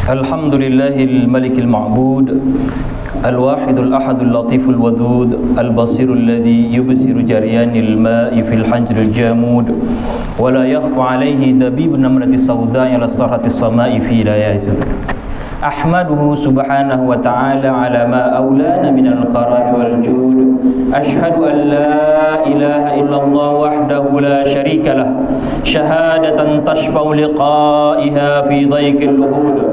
Alhamdulillahil malikil ma'bud al-wahidul ahadul latiful wadud al-basirul ladzi yubsiru jaryanil ma'i fil hanjril jamud wa la yakhfa alayhi dabibun namratis sawda'i ala sarhatis sama'i fi layazid. Ahmaduhu subhanahu wa ta'ala ala ma awlana minal karami wal jud. Ashhadu an la ilaha illallah wahdahu la sharika lah, syahadatan tashfa'u liqa'iha fi dhaykil luhud.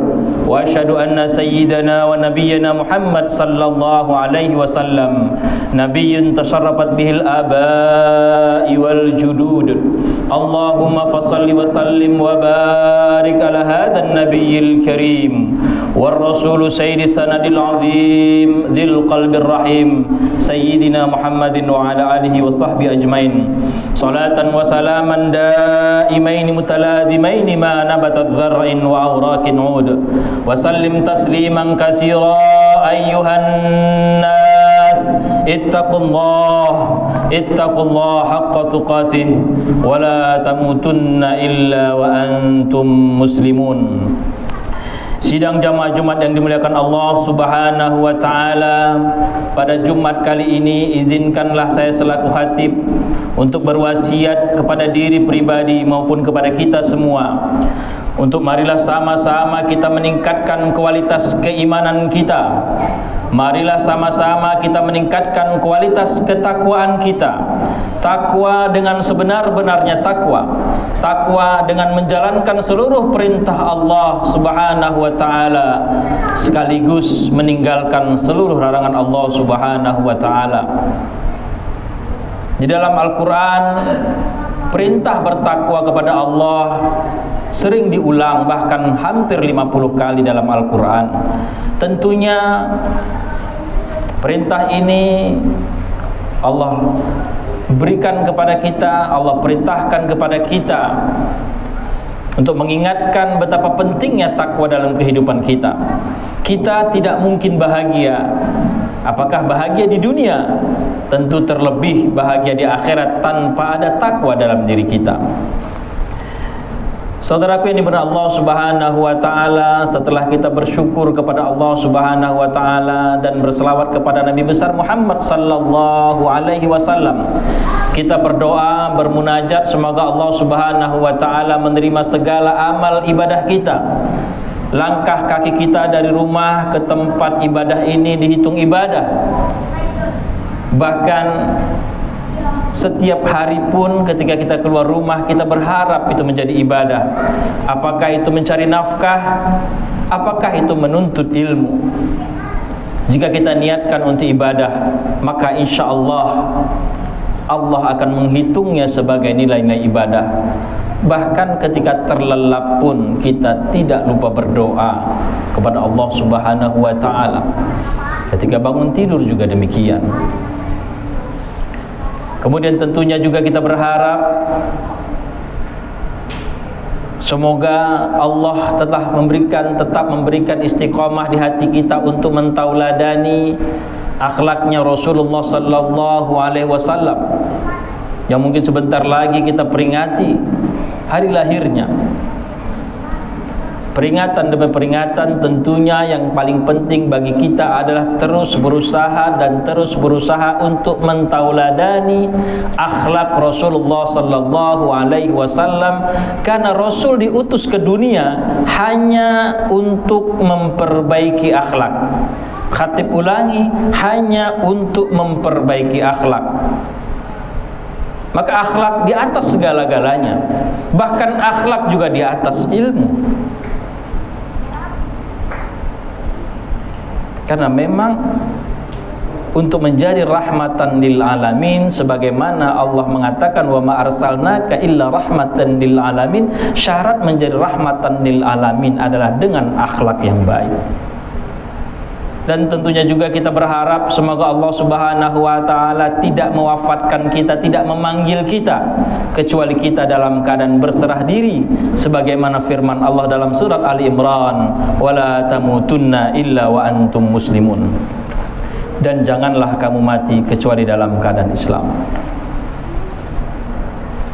Wa ashhadu anna sayyidana wa nabiyyana Muhammad sallallahu alaihi wasallam nabiyyun tasharrafat bihil aba'i wal judud. Allahumma fasalli wa sallim wa barik ala hadha an-nabiyyil karim والرسول سيد السند العظيم ذي القلب الرحيم سيدنا محمد وعلى آله وصحبه أجمعين صلاة وسلاما دائمين متلازمين ما نبت الذرع وأوراق عود وسلم تسليما كثيرا أيها الناس اتقوا الله حق تقاته ولا تموتن إلا وأنتم مسلمون. Sidang jamaah Jumat yang dimuliakan Allah Subhanahu wa ta'ala, pada Jumat kali ini izinkanlah saya selaku khatib untuk berwasiat kepada diri pribadi maupun kepada kita semua untuk marilah sama-sama kita meningkatkan kualitas keimanan kita. Marilah sama-sama kita meningkatkan kualitas ketakwaan kita. Takwa dengan sebenar-benarnya takwa. Takwa dengan menjalankan seluruh perintah Allah Subhanahu wa ta'ala, sekaligus meninggalkan seluruh larangan Allah Subhanahu wa ta'ala. Di dalam Al-Quran, perintah bertakwa kepada Allah sering diulang, bahkan hampir 50 kali dalam Al-Quran. Tentunya perintah ini Allah berikan kepada kita, Allah perintahkan kepada kita untuk mengingatkan betapa pentingnya takwa dalam kehidupan kita. Kita tidak mungkin bahagia. Apakah bahagia di dunia? Tentu terlebih bahagia di akhirat tanpa ada takwa dalam diri kita. Saudaraku yang dimuliakan Allah Subhanahu wa ta'ala, setelah kita bersyukur kepada Allah Subhanahu wa ta'ala dan berselawat kepada Nabi besar Muhammad sallallahu alaihi wasallam, kita berdoa, bermunajat semoga Allah Subhanahu wa ta'ala menerima segala amal ibadah kita. Langkah kaki kita dari rumah ke tempat ibadah ini dihitung ibadah. Bahkan setiap hari pun ketika kita keluar rumah, kita berharap itu menjadi ibadah. Apakah itu mencari nafkah? Apakah itu menuntut ilmu? Jika kita niatkan untuk ibadah, maka insya Allah Allah akan menghitungnya sebagai nilai-nilai ibadah. Bahkan ketika terlelap pun kita tidak lupa berdoa kepada Allah Subhanahu wa ta'ala. Ketika bangun tidur juga demikian. Kemudian tentunya juga kita berharap semoga Allah tetap memberikan istiqomah di hati kita untuk mentauladani akhlaknya Rasulullah sallallahu alaihi wasallam, yang mungkin sebentar lagi kita peringati hari lahirnya. Peringatan demi peringatan, tentunya yang paling penting bagi kita adalah terus berusaha untuk mentauladani akhlak Rasulullah sallallahu alaihi wasallam, karena Rasul diutus ke dunia hanya untuk memperbaiki akhlak. Khatib ulangi, hanya untuk memperbaiki akhlak. Maka akhlak di atas segala-galanya, bahkan akhlak juga di atas ilmu. Karena memang untuk menjadi rahmatan lil alamin, sebagaimana Allah mengatakan wa ma arsalnaka illa rahmatan lil alamin, syarat menjadi rahmatan lil alamin adalah dengan akhlak yang baik. Dan tentunya juga kita berharap semoga Allah Subhanahu wa ta'ala tidak mewafatkan kita, tidak memanggil kita, kecuali kita dalam keadaan berserah diri, sebagaimana firman Allah dalam surat Ali Imran, wala tamutunna illa wa antum muslimun. Dan janganlah kamu mati kecuali dalam keadaan Islam.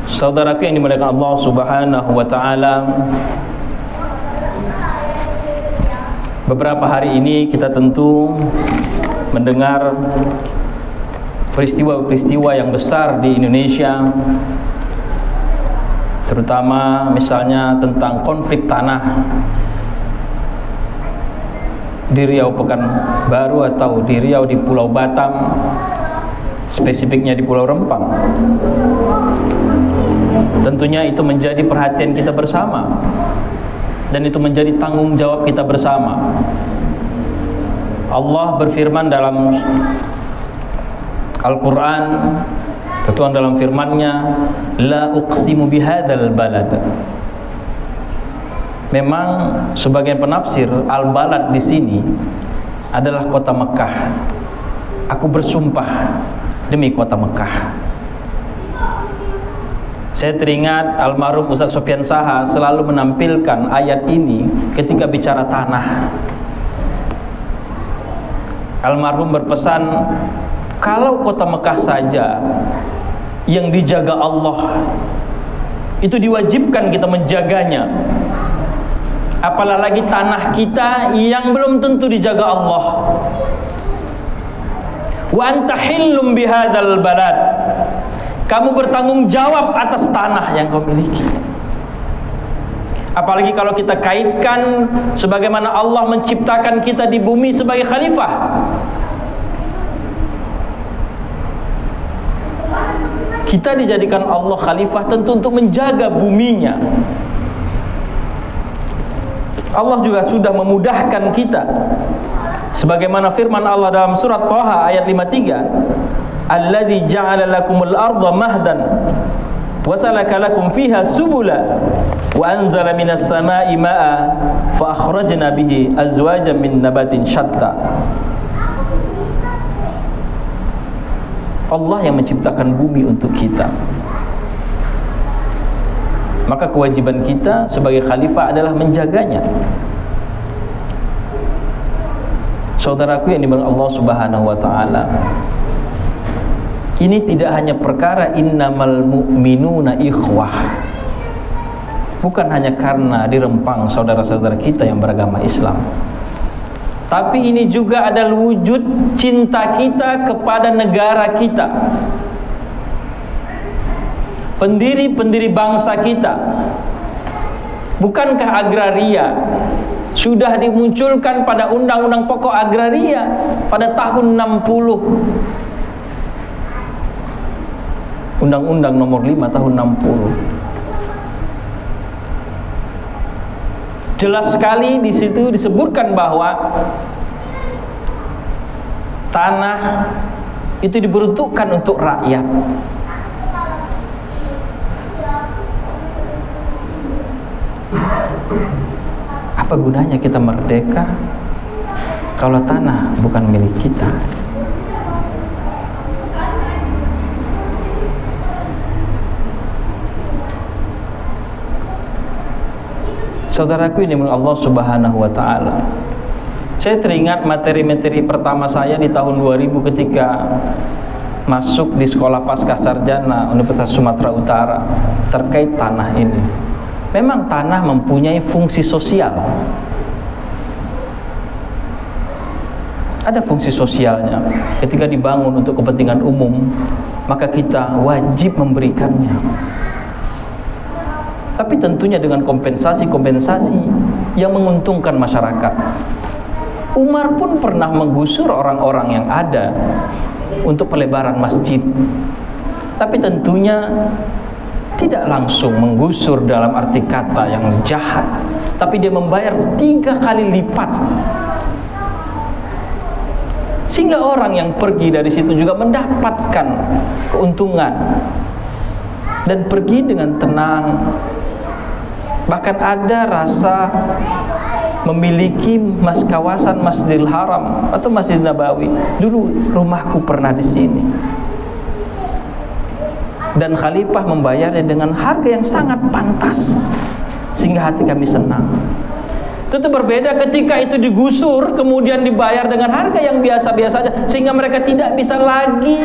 Saudaraku yang dimuliakan Allah Subhanahu wa ta'ala, Beberapa hari ini kita tentu mendengar peristiwa-peristiwa yang besar di Indonesia, terutama misalnya tentang konflik tanah di Riau Pekanbaru atau di Riau di Pulau Batam, spesifiknya di Pulau Rempang. Tentunya itu menjadi perhatian kita bersama, dan itu menjadi tanggung jawab kita bersama. Allah berfirman dalam Al-Quran, Tuhan dalam firman-Nya, la uqsimu bihadzal balad. Memang sebagian penafsir al-balad di sini adalah kota Mekah. Aku bersumpah demi kota Mekah. Saya teringat almarhum Ustaz Sofyan Saha selalu menampilkan ayat ini ketika bicara tanah. Almarhum berpesan, kalau kota Mekah saja yang dijaga Allah, itu diwajibkan kita menjaganya, apalagi tanah kita yang belum tentu dijaga Allah. Wa anta hillum bihadzal balad. Kamu bertanggung jawab atas tanah yang kau miliki. Apalagi kalau kita kaitkan sebagaimana Allah menciptakan kita di bumi sebagai khalifah. Kita dijadikan Allah khalifah tentu untuk menjaga buminya. Allah juga sudah memudahkan kita, sebagaimana firman Allah dalam surat Thaha ayat 53, alladzi ja'ala lakumul arda mahdan wa salaka lakum fiha subula wa anzala minas samai ma'a fa akhrajna bihi azwajan min nabatin syatta. Allah yang menciptakan bumi untuk kita, maka kewajiban kita sebagai khalifah adalah menjaganya. Saudaraku yang dimuliakan Allah Subhanahu wa taala, ini tidak hanya perkara innamal mu'minuna ikhwah. Bukan hanya karena di Rempang saudara-saudara kita yang beragama Islam, tapi ini juga adalah wujud cinta kita kepada negara kita, pendiri-pendiri bangsa kita. Bukankah agraria sudah dimunculkan pada Undang-Undang Pokok Agraria pada tahun 60? Undang-Undang nomor 5 tahun 60. Jelas sekali di situ disebutkan bahwa tanah itu diperuntukkan untuk rakyat. Apa gunanya kita merdeka kalau tanah bukan milik kita? Saudaraku ini Allah Subhanahu wa taala, saya teringat materi-materi pertama saya di tahun 2000 ketika masuk di sekolah pasca sarjana Universitas Sumatera Utara terkait tanah ini. Memang tanah mempunyai fungsi sosial, ada fungsi sosialnya. Ketika dibangun untuk kepentingan umum, maka kita wajib memberikannya, tapi tentunya dengan kompensasi-kompensasi yang menguntungkan masyarakat. Umar pun pernah menggusur orang-orang yang ada untuk pelebaran masjid, tapi tentunya tidak langsung menggusur dalam arti kata yang jahat, tapi dia membayar 3 kali lipat, sehingga orang yang pergi dari situ juga mendapatkan keuntungan dan pergi dengan tenang. Bahkan ada rasa memiliki kawasan Masjidil Haram atau Masjid Nabawi. Dulu rumahku pernah di sini, dan khalifah membayarnya dengan harga yang sangat pantas, sehingga hati kami senang. Itu berbeda ketika itu digusur kemudian dibayar dengan harga yang biasa-biasa saja, sehingga mereka tidak bisa lagi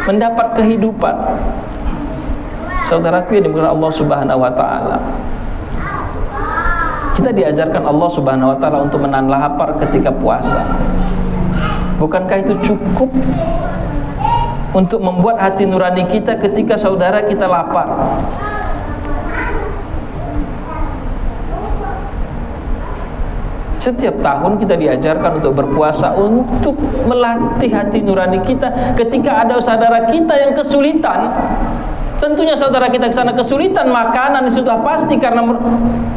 mendapat kehidupan. Saudaraku yang dimuliakan Allah Subhanahu wa taala, Kita diajarkan Allah Subhanahu wa taala untuk menahan lapar ketika puasa. Bukankah itu cukup untuk membuat hati nurani kita ketika saudara kita lapar? Setiap tahun kita diajarkan untuk berpuasa untuk melatih hati nurani kita ketika ada saudara kita yang kesulitan. Tentunya saudara kita ke sana kesulitan makanan, sudah pasti karena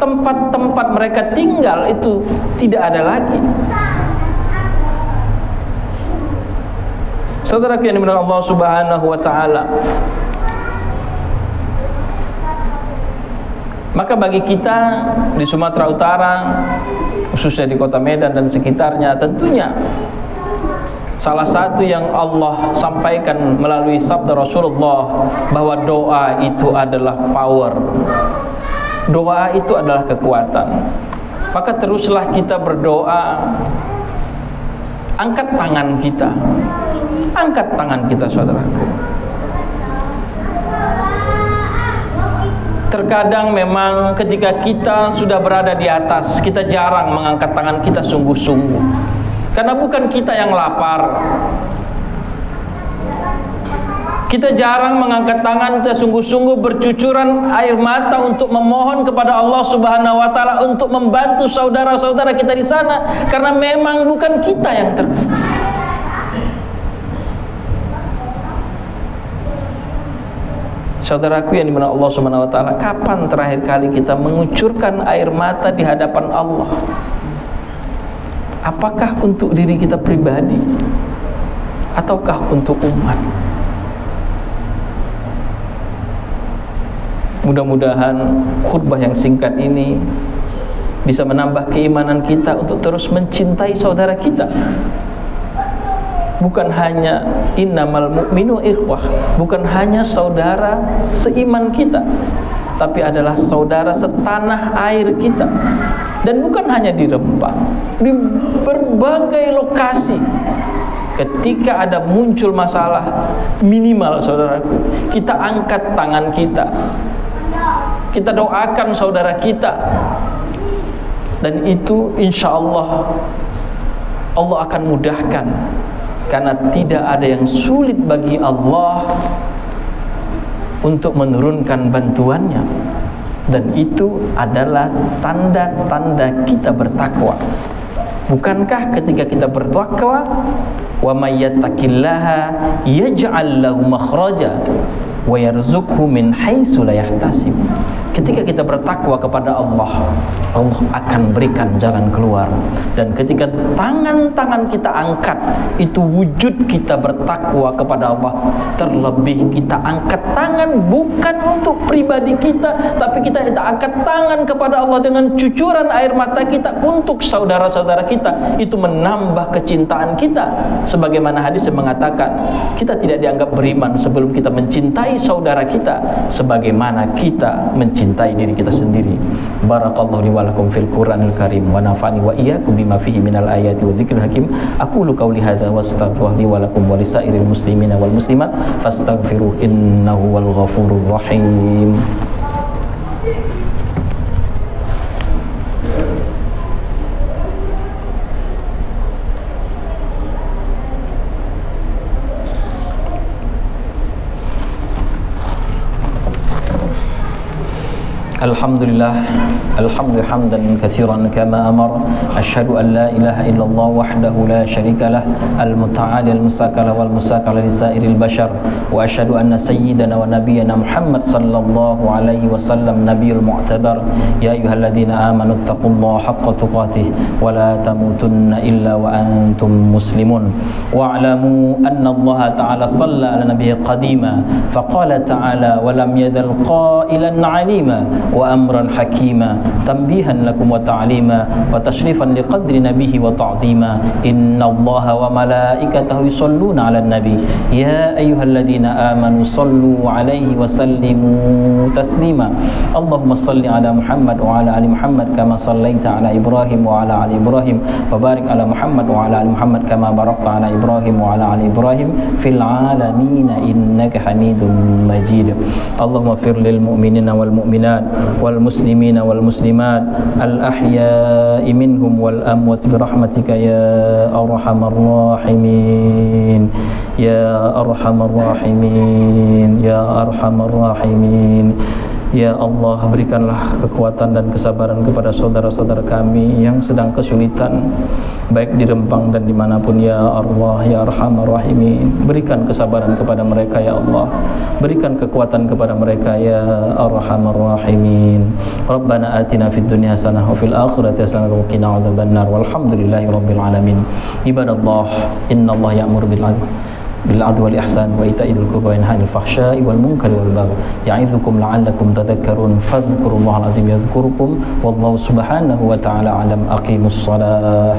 tempat-tempat mereka tinggal itu tidak ada lagi. Saudara yang dimuliakan Allah Subhanahu wa taala, maka bagi kita di Sumatera Utara, khususnya di Kota Medan dan sekitarnya, tentunya salah satu yang Allah sampaikan melalui sabda Rasulullah bahwa doa itu adalah power. Doa itu adalah kekuatan. Maka teruslah kita berdoa. Angkat tangan kita. Angkat tangan kita, saudaraku. Terkadang memang ketika kita sudah berada di atas, kita jarang mengangkat tangan kita sungguh-sungguh. Karena bukan kita yang lapar. Kita jarang mengangkat tangan kita sungguh-sungguh, bercucuran air mata untuk memohon kepada Allah Subhanahu wa taala untuk membantu saudara-saudara kita di sana, karena memang bukan kita yang Saudaraku yang dimuliakan Allah Subhanahu wa taala, kapan terakhir kali kita mengucurkan air mata di hadapan Allah? Apakah untuk diri kita pribadi ataukah untuk umat? Mudah-mudahan khutbah yang singkat ini bisa menambah keimanan kita untuk terus mencintai saudara kita. Bukan hanya innamal mu'minu ikhwah, bukan hanya saudara seiman kita, tapi adalah saudara setanah air kita. Dan bukan hanya di Rempang, di berbagai lokasi. Ketika ada muncul masalah, minimal saudaraku, kita angkat tangan kita, kita doakan saudara kita, dan itu insya Allah Allah akan mudahkan. Karena tidak ada yang sulit bagi Allah untuk menurunkan bantuannya. Dan itu adalah tanda-tanda kita bertakwa. Bukankah ketika kita bertakwa, wa may yattaqillaha yaj'al lahu makhraja wa yarzuqhu min haitsu la yahtasib. Ketika kita bertakwa kepada Allah, Allah akan berikan jalan keluar. Dan ketika tangan-tangan kita angkat, itu wujud kita bertakwa kepada Allah. Terlebih kita angkat tangan bukan untuk pribadi kita, tapi kita angkat tangan kepada Allah dengan cucuran air mata kita untuk saudara-saudara kita. Itu menambah kecintaan kita. Sebagaimana hadis yang mengatakan, kita tidak dianggap beriman sebelum kita mencintai saudara kita sebagaimana kita mencintai diri kita sendiri. Barakallahu li wa lakum fil Qur'anil Karim wa nafa'ani wa iyyakum bima fihi minal ayati wa dzikril hakim. Aqulu qawli hadza wa astaghfirullahi wa lakum wa lisairil muslimina wal muslimat fastaghfiruhu innahu wal ghafurur rahim. Alhamdulillah, alhamdulillah hamdan katsiran kama amara. Asyhadu an la ilaha illallah wahdahu la syarikalah, al-muta'ali al-musakala wal musakala lisairil bashar. Wa asyhadu anna sayyidana wa nabiyyana Muhammad sallallahu alaihi wasallam nabiyul mu'tabar. Ya ayyuhalladzina amanu taqullaha haqqa tuqatih wa la tamutunna illa wa antum muslimun. Wa a'lamu anna Allah ta'ala shalla ala nabiyyi qadima faqala ta'ala wa lam yadhal qailan 'alima wa amran hakima tanbihan lakum wa ta'lima wa tashrifan liqadri nabihi wa ta'zima. Innallaha wa malaikatahu yusholluna 'alan nabi ya ayyuhalladzina amanu shallu 'alaihi wa sallimu taslima. Allahumma shalli 'ala Muhammad wa 'ala ali Muhammad kama shallaita 'ala Ibrahim wa 'ala ali Ibrahim wa barik 'ala Muhammad wa 'ala ali Muhammad kama barakta 'ala Ibrahim wa 'ala ali Ibrahim fil 'alamin innaka Hamidum Majid. Allahumma fir lil mu'minina wal mu'minat والمسلمين والمسلمات الأحياء منهم والأموات برحمتك يا أرحم الراحمين يا أرحم الراحمين يا أرحم الراحمين. Ya Allah, berikanlah kekuatan dan kesabaran kepada saudara-saudara kami yang sedang kesulitan, baik di Rempang dan dimanapun, ya Allah, ya Arhamar Rahimin. Berikan kesabaran kepada mereka, ya Allah. Berikan kekuatan kepada mereka, ya Arhamar Rahimin. Rabbana atina fid dunya hasanah wa fil akhirati hasanah wa qina adzabannar. Walhamdulillahi rabbil alamin. Ibadallah, innallaha ya'muru bil 'adli wal ihsan wa ita'i dzil qurba wa yanha 'anil fahsya'i wal munkari wal baghi ya'idzukum la'allakum tadhakkarun fadhkurullaha al-'azim yadhkurukum wallahu subhanahu wa ta'ala a'lam. Aqimus shalah.